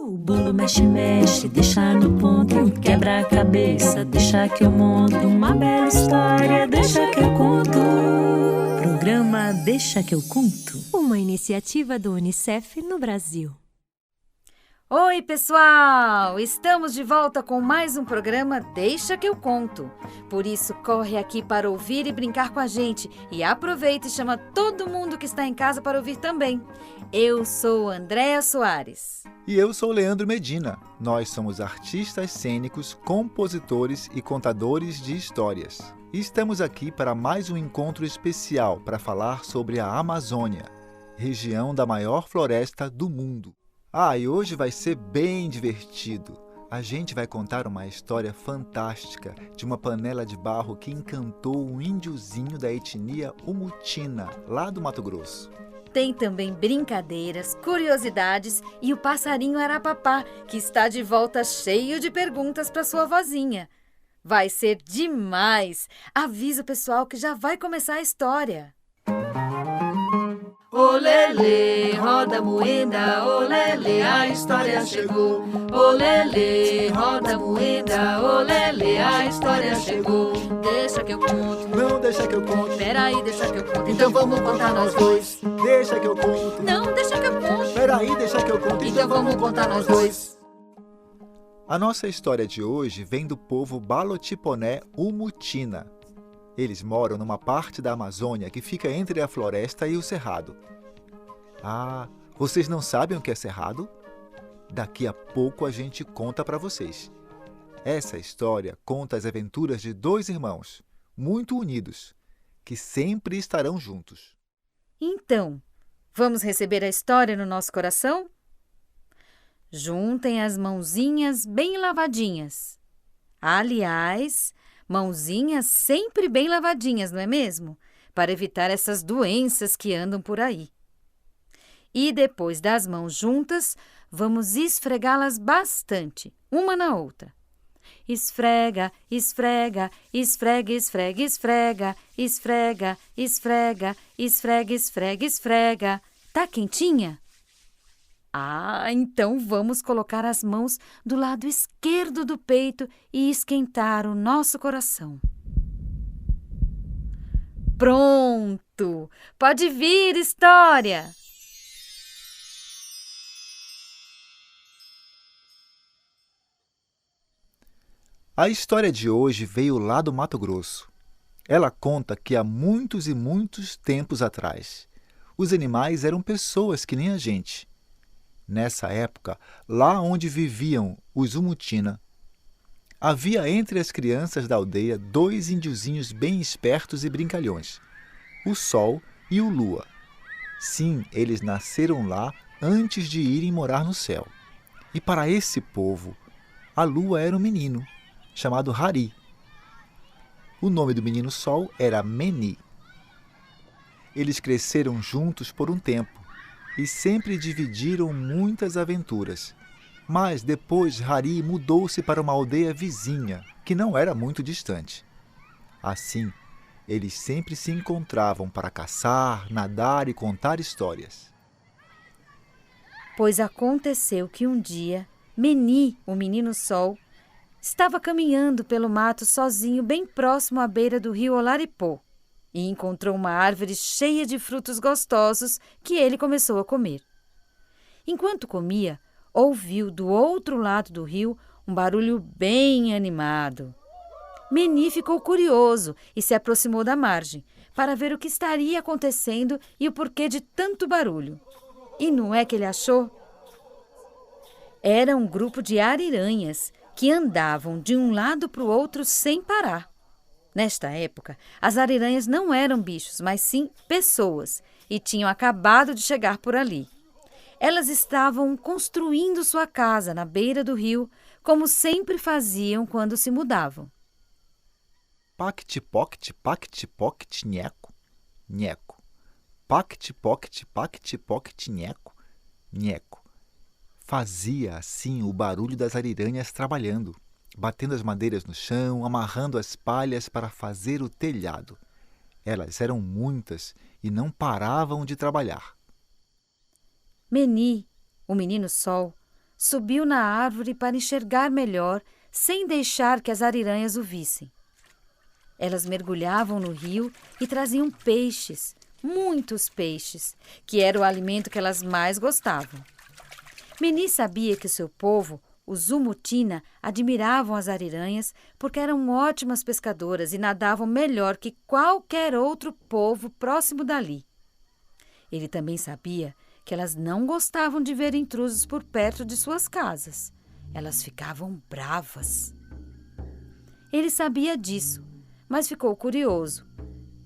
O bolo mexe, mexe, deixa no ponto. Quebra a cabeça, deixa que eu monto. Uma bela história, deixa que eu conto. Programa Deixa que eu conto. Uma iniciativa do Unicef no Brasil. Oi, pessoal! Estamos de volta com mais um programa Deixa que eu conto. Por isso, corre aqui para ouvir e brincar com a gente. E aproveita e chama todo mundo que está em casa para ouvir também. Eu sou Andréa Soares. E eu sou Leandro Medina. Nós somos artistas cênicos, compositores e contadores de histórias. E estamos aqui para mais um encontro especial para falar sobre a Amazônia, região da maior floresta do mundo. E hoje vai ser bem divertido. A gente vai contar uma história fantástica de uma panela de barro que encantou um índiozinho da etnia Umutina, lá do Mato Grosso. Tem também brincadeiras, curiosidades e o passarinho Arapapá, que está de volta cheio de perguntas para sua vozinha. Vai ser demais! Avisa o pessoal que já vai começar a história. Olele, roda moeda, olele, a história chegou. Olele, roda moeda, olele, a história chegou. Deixa que eu conto. Não deixa que eu conto. Peraí, deixa que eu conto. Então vamos contar nós dois. Deixa que eu conto. Não, deixa que eu conto. Peraí, deixa que eu conto. Então vamos contar nós dois. A nossa história de hoje vem do povo Balotiponé Umutina. Eles moram numa parte da Amazônia que fica entre a floresta e o cerrado. Vocês não sabem o que é cerrado? Daqui a pouco a gente conta para vocês. Essa história conta as aventuras de dois irmãos, muito unidos, que sempre estarão juntos. Então, vamos receber a história no nosso coração? Juntem as mãozinhas bem lavadinhas. Aliás, mãozinhas sempre bem lavadinhas, não é mesmo? Para evitar essas doenças que andam por aí. E depois das mãos juntas, vamos esfregá-las bastante, uma na outra. Esfrega, esfrega, esfrega, esfrega, esfrega, esfrega, esfrega, esfrega, esfrega, esfrega. Tá quentinha? Então vamos colocar as mãos do lado esquerdo do peito e esquentar o nosso coração. Pronto! Pode vir, história! A história de hoje veio lá do Mato Grosso. Ela conta que há muitos e muitos tempos atrás, os animais eram pessoas que nem a gente. Nessa época, lá onde viviam os Umutina, havia entre as crianças da aldeia dois índiozinhos bem espertos e brincalhões, o Sol e o Lua. Sim, eles nasceram lá antes de irem morar no céu. E para esse povo, a Lua era um menino, chamado Hari. O nome do menino Sol era Meni. Eles cresceram juntos por um tempo e sempre dividiram muitas aventuras. Mas depois Hari mudou-se para uma aldeia vizinha, que não era muito distante. Assim, eles sempre se encontravam para caçar, nadar e contar histórias. Pois aconteceu que um dia, Meni, o menino Sol, estava caminhando pelo mato sozinho bem próximo à beira do rio Olaripó e encontrou uma árvore cheia de frutos gostosos que ele começou a comer. Enquanto comia, ouviu do outro lado do rio um barulho bem animado. Meni ficou curioso e se aproximou da margem para ver o que estaria acontecendo e o porquê de tanto barulho. E não é que ele achou? Era um grupo de ariranhas que andavam de um lado para o outro sem parar. Nesta época, as ariranhas não eram bichos, mas sim pessoas, e tinham acabado de chegar por ali. Elas estavam construindo sua casa na beira do rio, como sempre faziam quando se mudavam. Pact-poct, pact-poct, nheco, nheco. Pact-poct, pact-poct, nheco, nheco. Fazia, assim, o barulho das ariranhas trabalhando, batendo as madeiras no chão, amarrando as palhas para fazer o telhado. Elas eram muitas e não paravam de trabalhar. Meni, o menino Sol, subiu na árvore para enxergar melhor, sem deixar que as ariranhas o vissem. Elas mergulhavam no rio e traziam peixes, muitos peixes, que era o alimento que elas mais gostavam. Meni sabia que o seu povo, os Umutina, admiravam as ariranhas porque eram ótimas pescadoras e nadavam melhor que qualquer outro povo próximo dali. Ele também sabia que elas não gostavam de ver intrusos por perto de suas casas. Elas ficavam bravas. Ele sabia disso, mas ficou curioso,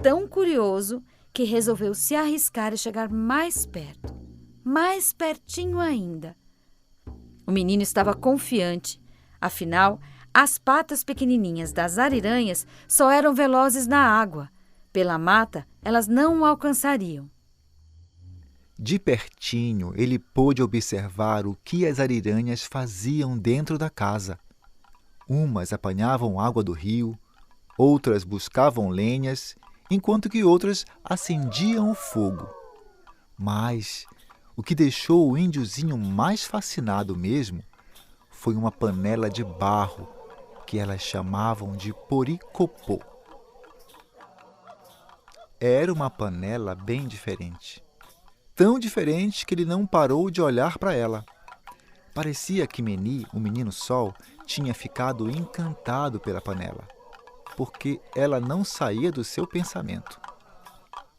tão curioso que resolveu se arriscar e chegar mais perto, mais pertinho ainda. O menino estava confiante, afinal, as patas pequenininhas das ariranhas só eram velozes na água. Pela mata, elas não o alcançariam. De pertinho, ele pôde observar o que as ariranhas faziam dentro da casa. Umas apanhavam água do rio, outras buscavam lenhas, enquanto que outras acendiam o fogo. Mas o que deixou o índiozinho mais fascinado mesmo foi uma panela de barro que elas chamavam de poricopô. Era uma panela bem diferente. Tão diferente que ele não parou de olhar para ela. Parecia que Meni, o menino Sol, tinha ficado encantado pela panela, porque ela não saía do seu pensamento.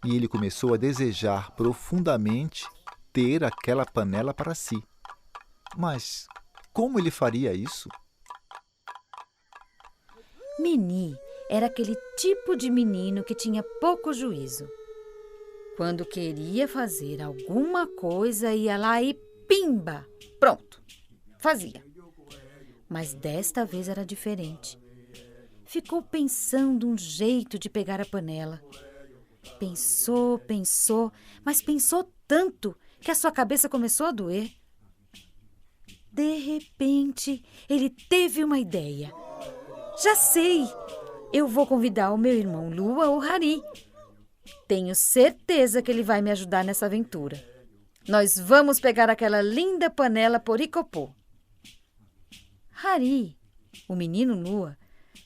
E ele começou a desejar profundamente ter aquela panela para si. Mas como ele faria isso? Meni era aquele tipo de menino que tinha pouco juízo. Quando queria fazer alguma coisa, ia lá e pimba! Pronto, fazia. Mas desta vez era diferente. Ficou pensando um jeito de pegar a panela. Pensou, mas pensou tanto que a sua cabeça começou a doer. De repente, ele teve uma ideia. Já sei! Eu vou convidar o meu irmão Lua ou Hari. Tenho certeza que ele vai me ajudar nessa aventura. Nós vamos pegar aquela linda panela poricopô. Hari, o menino Lua,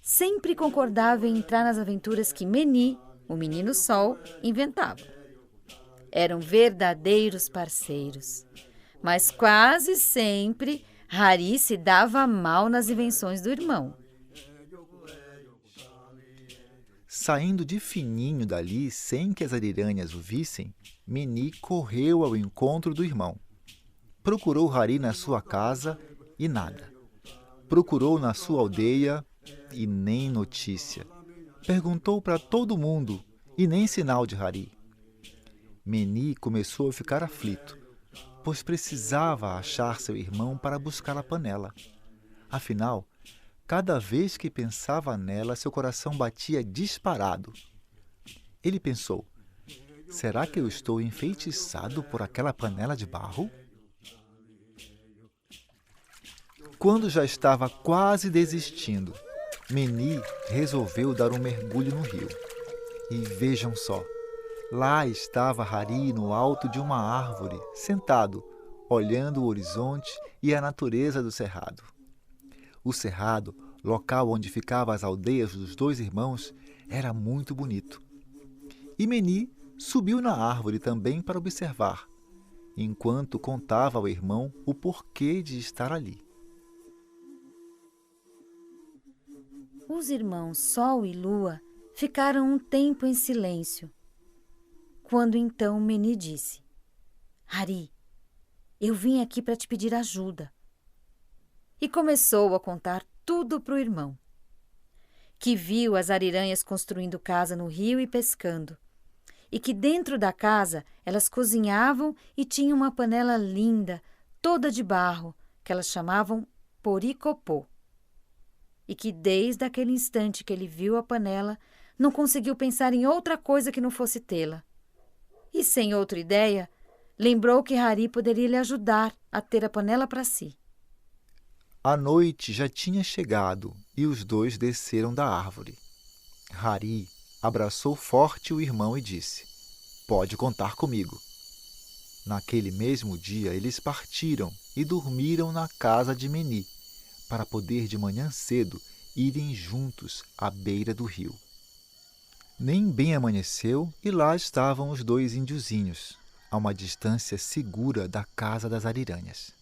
sempre concordava em entrar nas aventuras que Meni, o menino Sol, inventava. Eram verdadeiros parceiros. Mas quase sempre Hari se dava mal nas invenções do irmão. Saindo de fininho dali, sem que as ariranhas o vissem, Meni correu ao encontro do irmão. Procurou Hari na sua casa e nada. Procurou na sua aldeia e nem notícia. Perguntou para todo mundo e nem sinal de Hari. Meni começou a ficar aflito, pois precisava achar seu irmão para buscar a panela. Afinal, cada vez que pensava nela, seu coração batia disparado. Ele pensou: será que eu estou enfeitiçado por aquela panela de barro? Quando já estava quase desistindo, Meni resolveu dar um mergulho no rio. E vejam só, lá estava Hari no alto de uma árvore, sentado, olhando o horizonte e a natureza do cerrado. O cerrado, local onde ficavam as aldeias dos dois irmãos, era muito bonito. E Meni subiu na árvore também para observar, enquanto contava ao irmão o porquê de estar ali. Os irmãos Sol e Lua ficaram um tempo em silêncio. Quando então Meni disse: Hari, eu vim aqui para te pedir ajuda. E começou a contar tudo para o irmão. Que viu as ariranhas construindo casa no rio e pescando. E que dentro da casa elas cozinhavam e tinham uma panela linda, toda de barro, que elas chamavam poricopô. E que desde aquele instante que ele viu a panela, não conseguiu pensar em outra coisa que não fosse tê-la. E sem outra ideia, lembrou que Hari poderia lhe ajudar a ter a panela para si. A noite já tinha chegado e os dois desceram da árvore. Hari abraçou forte o irmão e disse: pode contar comigo. Naquele mesmo dia, eles partiram e dormiram na casa de Meni, para poder de manhã cedo irem juntos à beira do rio. Nem bem amanheceu e lá estavam os dois índiozinhos, a uma distância segura da casa das ariranhas.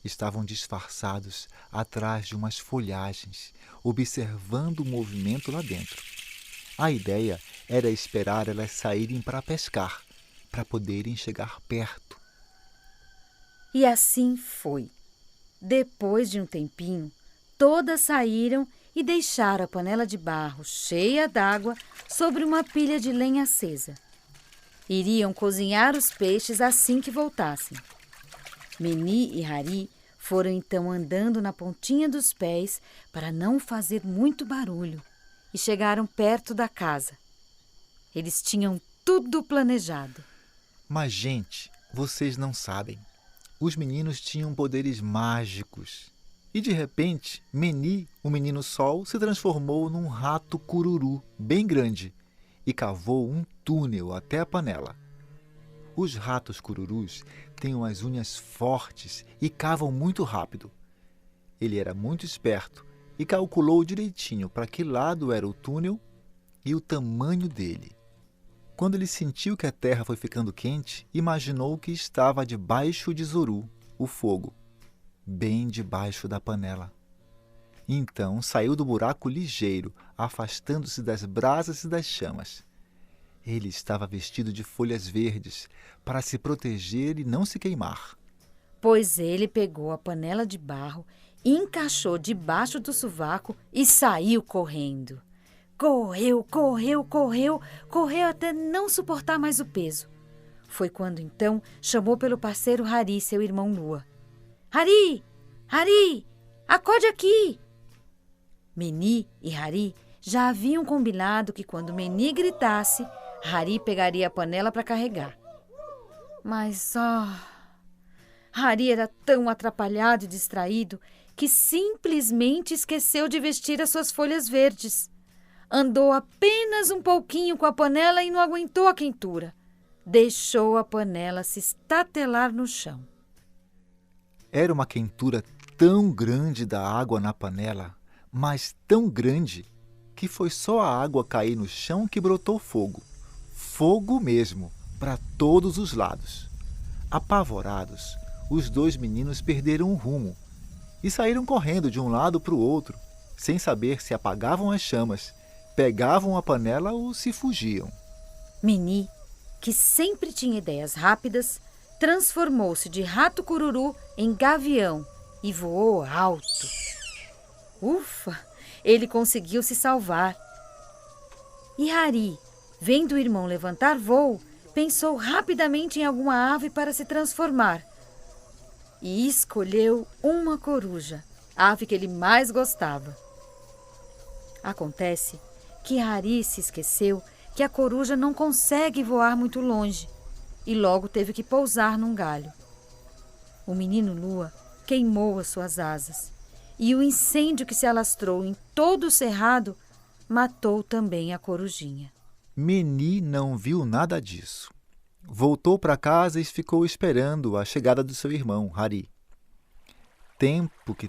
Estavam disfarçados atrás de umas folhagens, observando o movimento lá dentro. A ideia era esperar elas saírem para pescar, para poderem chegar perto. E assim foi. Depois de um tempinho, todas saíram e deixaram a panela de barro cheia d'água sobre uma pilha de lenha acesa. Iriam cozinhar os peixes assim que voltassem. Meni e Hari foram então andando na pontinha dos pés para não fazer muito barulho e chegaram perto da casa. Eles tinham tudo planejado. Mas, gente, vocês não sabem. Os meninos tinham poderes mágicos. E, de repente, Meni, o menino sol, se transformou num rato cururu bem grande e cavou um túnel até a panela. Os ratos cururus têm umas unhas fortes e cavam muito rápido. Ele era muito esperto e calculou direitinho para que lado era o túnel e o tamanho dele. Quando ele sentiu que a terra foi ficando quente, imaginou que estava debaixo de Zoru, o fogo, bem debaixo da panela. Então saiu do buraco ligeiro, afastando-se das brasas e das chamas. Ele estava vestido de folhas verdes, para se proteger e não se queimar. Pois ele pegou a panela de barro, encaixou debaixo do sovaco e saiu correndo. Correu, correu, correu, correu até não suportar mais o peso. Foi quando então chamou pelo parceiro Hari, seu irmão Lua. Hari! Hari! Acorde aqui! Meni e Hari já haviam combinado que quando Meni gritasse, Hari pegaria a panela para carregar. Mas, Hari era tão atrapalhado e distraído que simplesmente esqueceu de vestir as suas folhas verdes. Andou apenas um pouquinho com a panela e não aguentou a quentura. Deixou a panela se estatelar no chão. Era uma quentura tão grande da água na panela, mas tão grande, que foi só a água cair no chão que brotou fogo. Fogo mesmo, para todos os lados. Apavorados, os dois meninos perderam o rumo e saíram correndo de um lado para o outro, sem saber se apagavam as chamas, pegavam a panela ou se fugiam. Meni, que sempre tinha ideias rápidas, transformou-se de rato cururu em gavião e voou alto. Ufa! Ele conseguiu se salvar. E Hari, vendo o irmão levantar voo, pensou rapidamente em alguma ave para se transformar. E escolheu uma coruja, a ave que ele mais gostava. Acontece que Hari se esqueceu que a coruja não consegue voar muito longe e logo teve que pousar num galho. O menino Lua queimou as suas asas e o incêndio que se alastrou em todo o cerrado matou também a corujinha. Meni não viu nada disso. Voltou para casa e ficou esperando a chegada do seu irmão, Hari. Tempo, que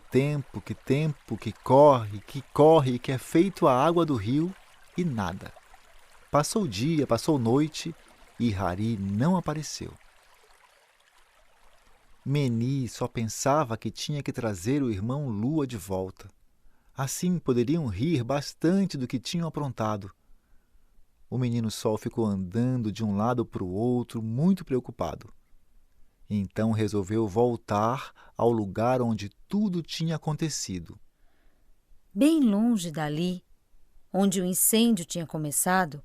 corre, que é feito a água do rio e nada. Passou dia, passou noite e Hari não apareceu. Meni só pensava que tinha que trazer o irmão Lua de volta. Assim poderiam rir bastante do que tinham aprontado. O menino Sol ficou andando de um lado para o outro, muito preocupado. Então resolveu voltar ao lugar onde tudo tinha acontecido. Bem longe dali, onde o incêndio tinha começado,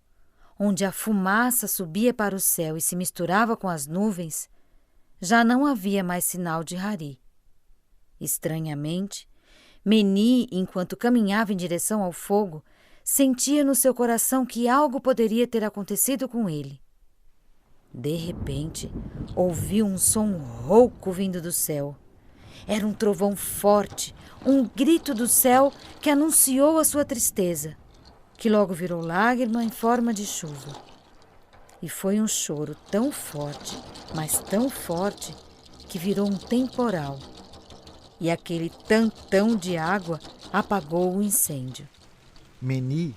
onde a fumaça subia para o céu e se misturava com as nuvens, já não havia mais sinal de Hari. Estranhamente, Meni, enquanto caminhava em direção ao fogo, sentia no seu coração que algo poderia ter acontecido com ele. De repente, ouviu um som rouco vindo do céu. Era um trovão forte, um grito do céu que anunciou a sua tristeza, que logo virou lágrima em forma de chuva. E foi um choro tão forte, mas tão forte, que virou um temporal. E aquele tantão de água apagou o incêndio. Meni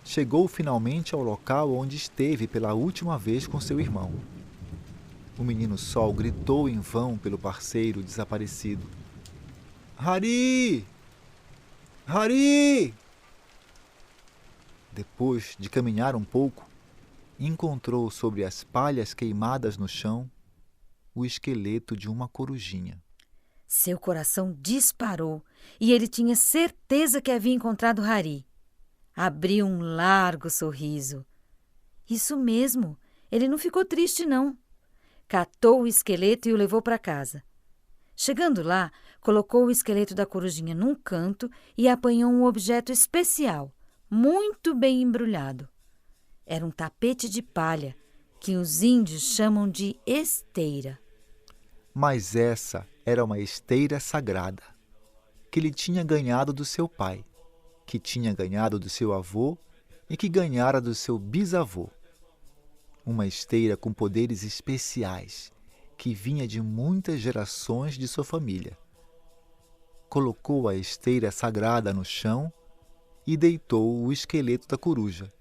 chegou finalmente ao local onde esteve pela última vez com seu irmão. O menino Sol gritou em vão pelo parceiro desaparecido. Hari! Hari! Depois de caminhar um pouco, encontrou sobre as palhas queimadas no chão o esqueleto de uma corujinha. Seu coração disparou e ele tinha certeza que havia encontrado Hari. Abriu um largo sorriso. Isso mesmo, ele não ficou triste, não. Catou o esqueleto e o levou para casa. Chegando lá, colocou o esqueleto da corujinha num canto e apanhou um objeto especial, muito bem embrulhado. Era um tapete de palha, que os índios chamam de esteira. Mas essa era uma esteira sagrada, que ele tinha ganhado do seu pai, que tinha ganhado do seu avô e que ganhara do seu bisavô. Uma esteira com poderes especiais, que vinha de muitas gerações de sua família. Colocou a esteira sagrada no chão e deitou o esqueleto da coruja.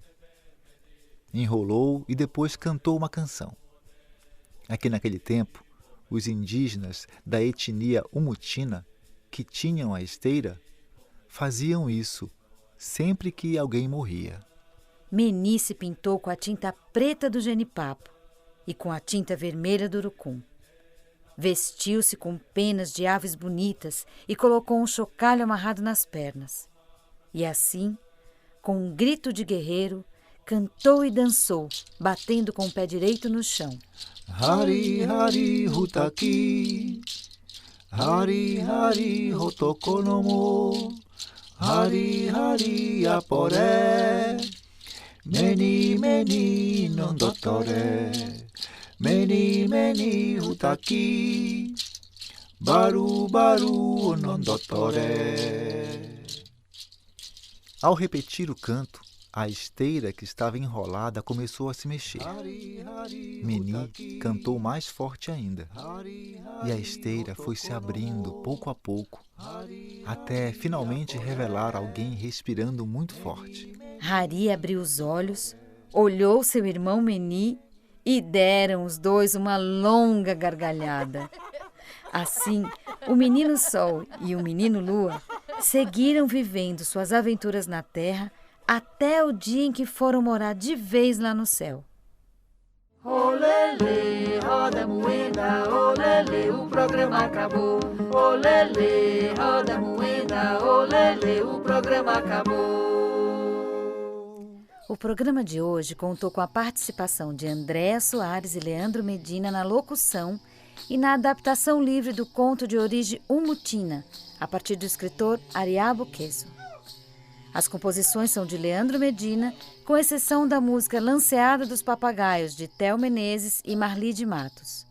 Enrolou e depois cantou uma canção. Aqui naquele tempo, os indígenas da etnia Umutina, que tinham a esteira, faziam isso sempre que alguém morria. Meni se pintou com a tinta preta do genipapo e com a tinta vermelha do urucum. Vestiu-se com penas de aves bonitas e colocou um chocalho amarrado nas pernas. E assim, com um grito de guerreiro, cantou e dançou, batendo com o pé direito no chão. Hari Hari Hutaki, Hari Hari Hotokonomo, Hari Hari Aporé, Meni Meni Nondotore, Meni Meni Hutaki, Baru Baru Nondotore. Ao repetir o canto, a esteira que estava enrolada começou a se mexer. Meni cantou mais forte ainda. E a esteira foi se abrindo pouco a pouco, até finalmente revelar alguém respirando muito forte. Hari abriu os olhos, olhou seu irmão Meni e deram os dois uma longa gargalhada. Assim, o menino Sol e o menino Lua seguiram vivendo suas aventuras na terra até o dia em que foram morar de vez lá no céu. Olele, roda moeda, olele, o programa acabou. Olele, roda moeda, olele, o programa acabou. O programa de hoje contou com a participação de Andréa Soares e Leandro Medina na locução e na adaptação livre do conto de origem Umutina, a partir do escritor Ariabo Queso. As composições são de Leandro Medina, com exceção da música Lanceada dos Papagaios, de Theo Menezes e Marli de Matos.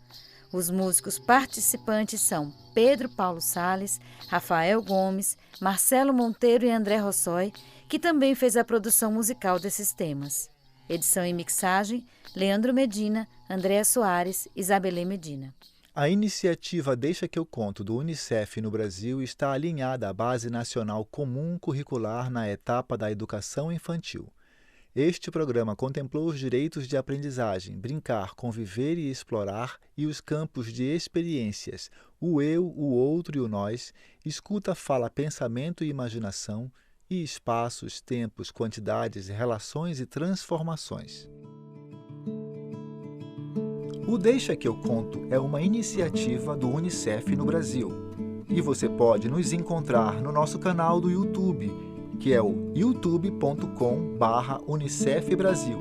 Os músicos participantes são Pedro Paulo Sales, Rafael Gomes, Marcelo Monteiro e André Rossoi, que também fez a produção musical desses temas. Edição e mixagem, Leandro Medina, Andréa Soares, Isabelê Medina. A iniciativa Deixa que eu conto do Unicef no Brasil está alinhada à Base Nacional Comum Curricular na etapa da educação infantil. Este programa contemplou os direitos de aprendizagem, brincar, conviver e explorar e os campos de experiências, o eu, o outro e o nós, escuta, fala, pensamento e imaginação, e espaços, tempos, quantidades, relações e transformações. O Deixa que eu conto é uma iniciativa do Unicef no Brasil. E você pode nos encontrar no nosso canal do YouTube, que é o youtube.com/Unicef Brasil.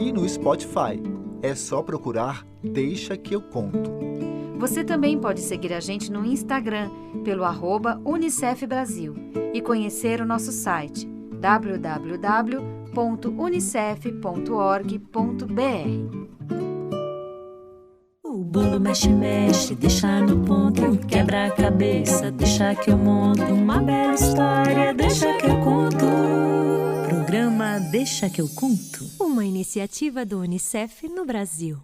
E no Spotify, é só procurar Deixa que eu conto. Você também pode seguir a gente no Instagram, pelo @Unicef Brasil, e conhecer o nosso site www.unicef.org.br. bolo mexe, mexe, deixa no ponto. Quebra a cabeça, deixa que eu monto. Uma bela história, deixa que eu conto. Programa Deixa que eu conto. Uma iniciativa do Unicef no Brasil.